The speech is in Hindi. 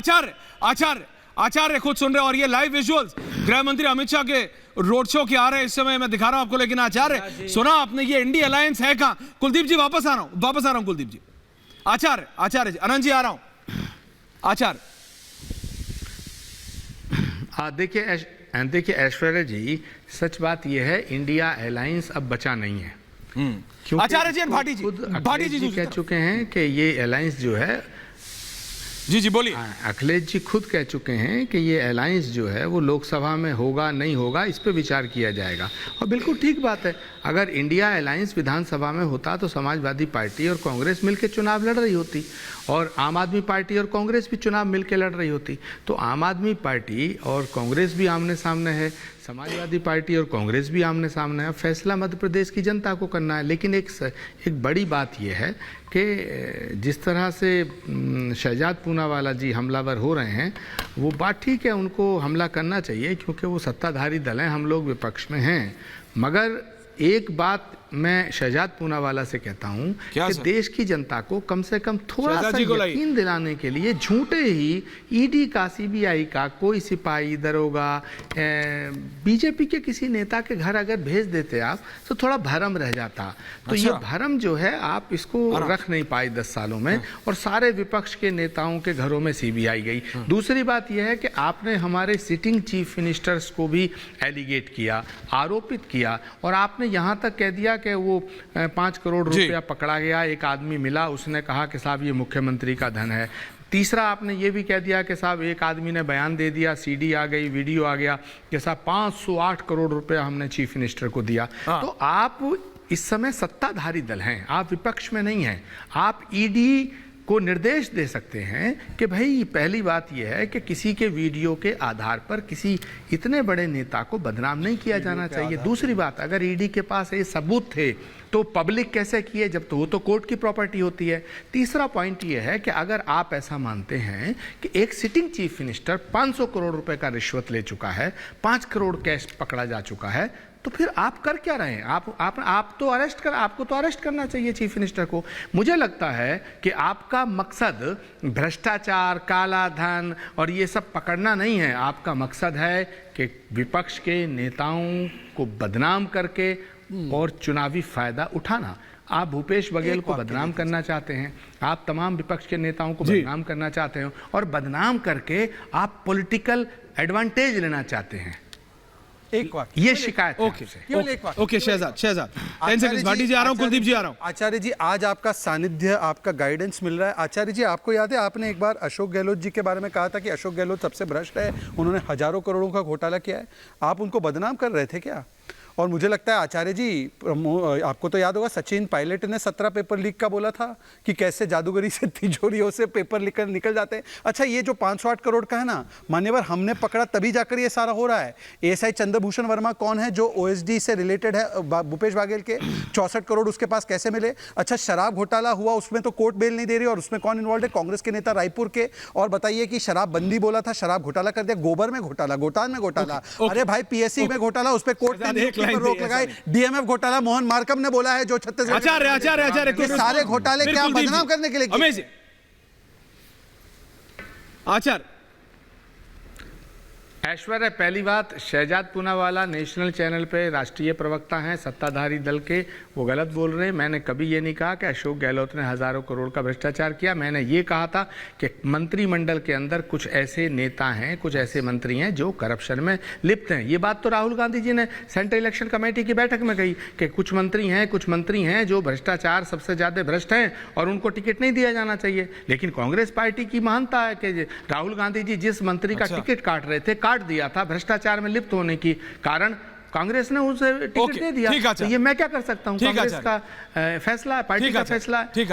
आचार्य आचार्य आचार्य खुद सुन रहे हैं और ये लाइव विजुअल्स गृह मंत्री अमित शाह के रोड शो के आ रहे हैं इस समय, मैं दिखा रहा हूं आपको। लेकिन आचार्य सुना आपने, ये इंडिया अलायंस है कहां? कुलदीप जी वापस आ रहा हूं कुलदीप जी। आचार्य जी, अनंत जी आ रहा हूं। आचार्य देखिए ऐश्वर्या जी, सच बात यह है इंडिया अलायंस अब बचा नहीं है। आचार्य जी, भाटी जी कह चुके हैं कि ये अलायंस जो है, जी बोलिए। अखिलेश जी खुद कह चुके हैं कि ये अलायंस जो है वो लोकसभा में होगा नहीं होगा इस पे विचार किया जाएगा। और बिल्कुल ठीक बात है, अगर इंडिया अलायंस विधानसभा में होता तो समाजवादी पार्टी और कांग्रेस मिलकर चुनाव लड़ रही होती और आम आदमी पार्टी और कांग्रेस भी चुनाव मिलकर लड़ रही होती। तो आम आदमी पार्टी और कांग्रेस भी आमने सामने है, समाजवादी पार्टी और कांग्रेस भी आमने सामने है। फैसला मध्य प्रदेश की जनता को करना है। लेकिन एक बड़ी बात यह है कि जिस तरह से शहजाद पूनावाला जी हमलावर हो रहे हैं, वो बात ठीक है, उनको हमला करना चाहिए क्योंकि वो सत्ताधारी दल हैं, हम लोग विपक्ष में हैं। मगर एक बात मैं शहजाद पूनावाला से कहता हूं कि देश की जनता को कम से कम थोड़ा सा यकीन दिलाने के लिए झूठे ही ईडी का, सीबीआई का कोई सिपाही, दरोगा, बीजेपी के किसी नेता के घर अगर भेज देते आप तो थोड़ा भरम रह जाता। तो ये भरम जो है आप इसको रख नहीं पाए 10 सालों में, और सारे विपक्ष के नेताओं के घरों में सीबीआई गई। दूसरी बात यह है कि आपने हमारे सिटिंग चीफ मिनिस्टर्स को भी एलिगेट किया, आरोपित किया, और आपने यहाँ तक कह दिया कि वो 5 करोड़ रुपया पकड़ा गया, एक आदमी मिला, उसने कहा कि साहब ये मुख्यमंत्री का धन है। तीसरा आपने ये भी कह दिया कि साहब एक आदमी ने बयान दे दिया, सीडी आ गई, वीडियो आ गया कि साहब 508 करोड़ रुपया हमने चीफ मिनिस्टर को दिया। तो आप इस समय सत्ताधारी दल हैं, आप विपक्ष में नहीं हैं। आप ईडी को निर्देश दे सकते हैं कि भाई पहली बात यह है कि किसी के वीडियो के आधार पर किसी इतने बड़े नेता को बदनाम नहीं किया जाना चाहिए। दूसरी बात, अगर ईडी के पास ये सबूत थे तो पब्लिक कैसे किए, जब तो वो तो कोर्ट की प्रॉपर्टी होती है। तीसरा पॉइंट ये है कि अगर आप ऐसा मानते हैं कि एक सिटिंग चीफ मिनिस्टर 500 करोड़ रुपए का रिश्वत ले चुका है, 5 करोड़ कैश पकड़ा जा चुका है, तो फिर आप कर क्या रहे हैं? आपको तो अरेस्ट करना चाहिए चीफ मिनिस्टर को। मुझे लगता है कि आपका मकसद भ्रष्टाचार, काला धन और ये सब पकड़ना नहीं है। आपका मकसद है कि विपक्ष के नेताओं को बदनाम करके और चुनावी फायदा उठाना। आप भूपेश बघेल को बदनाम करना चाहते हैं, आप तमाम विपक्ष के नेताओं को बदनाम करना चाहते हैं, और बदनाम करके आप पॉलिटिकल एडवांटेज लेना चाहते हैं। ये शिकायत ओके शहजाद 10 सेकंड्स, भाटी जी आ रहा हूं, कुलदीप जी आ रहा हूं। आचार्य जी, आज आपका सानिध्य, आपका गाइडेंस मिल रहा है। आचार्य जी, आपको याद है आपने एक बार अशोक गहलोत जी के बारे में कहा था कि अशोक गहलोत सबसे भ्रष्ट है, उन्होंने हजारों करोड़ों का घोटाला किया है। आप उनको बदनाम कर रहे थे क्या? और मुझे लगता है आचार्य जी, आपको तो याद होगा सचिन पायलट ने 17 पेपर लीक का बोला था कि कैसे जादूगरी से तिजोरियों से पेपर निकल जाते हैं। अच्छा, ये जो 508 करोड़ का है ना, मान्यवर हमने पकड़ा तभी जाकर ये सारा हो रहा है। एएसआई चंद्रभूषण वर्मा कौन है जो ओएसडी से रिलेटेड है भूपेश बघेल के? 64 करोड़ उसके पास कैसे मिले? अच्छा, शराब घोटाला हुआ, उसमें तो कोर्ट बेल नहीं दे रही, और उसमें कौन इन्वॉल्व है? कांग्रेस के नेता रायपुर के। और बताइए कि शराब बंदी बोला था, शराब घोटाला कर दिया। गोबर में घोटाला, गोटान में घोटाला, अरे भाई पीएससी में घोटाला, उस पर कोर्ट ने रोक लगाई। डीएमएफ घोटाला मोहन मार्कम ने बोला है जो छत्तीसगढ़। आचार्य सारे घोटाले क्या बदनाम करने के लिए? आचार्य ऐश्वर्या, पहली बात, शहजाद पूनावाला नेशनल चैनल पे राष्ट्रीय प्रवक्ता हैं सत्ताधारी दल के, वो गलत बोल रहे हैं। मैंने कभी ये नहीं कहा कि अशोक गहलोत ने हजारों करोड़ का भ्रष्टाचार किया। मैंने ये कहा था कि मंत्रिमंडल के अंदर कुछ ऐसे नेता हैं, कुछ ऐसे मंत्री हैं जो करप्शन में लिप्त हैं। ये बात तो राहुल गांधी जी ने सेंट्रल इलेक्शन कमेटी की बैठक में कही कि कुछ मंत्री हैं जो भ्रष्टाचार सबसे ज्यादा भ्रष्ट हैं और उनको टिकट नहीं दिया जाना चाहिए। लेकिन कांग्रेस पार्टी की मानता है कि राहुल गांधी जी जिस मंत्री का टिकट काट रहे थे, दिया था भ्रष्टाचार में लिप्त होने की कारण, कांग्रेस ने उसे टिकट दे दिया। तो ये मैं क्या कर सकता हूं? कांग्रेस का फैसला है, पार्टी का फैसला है।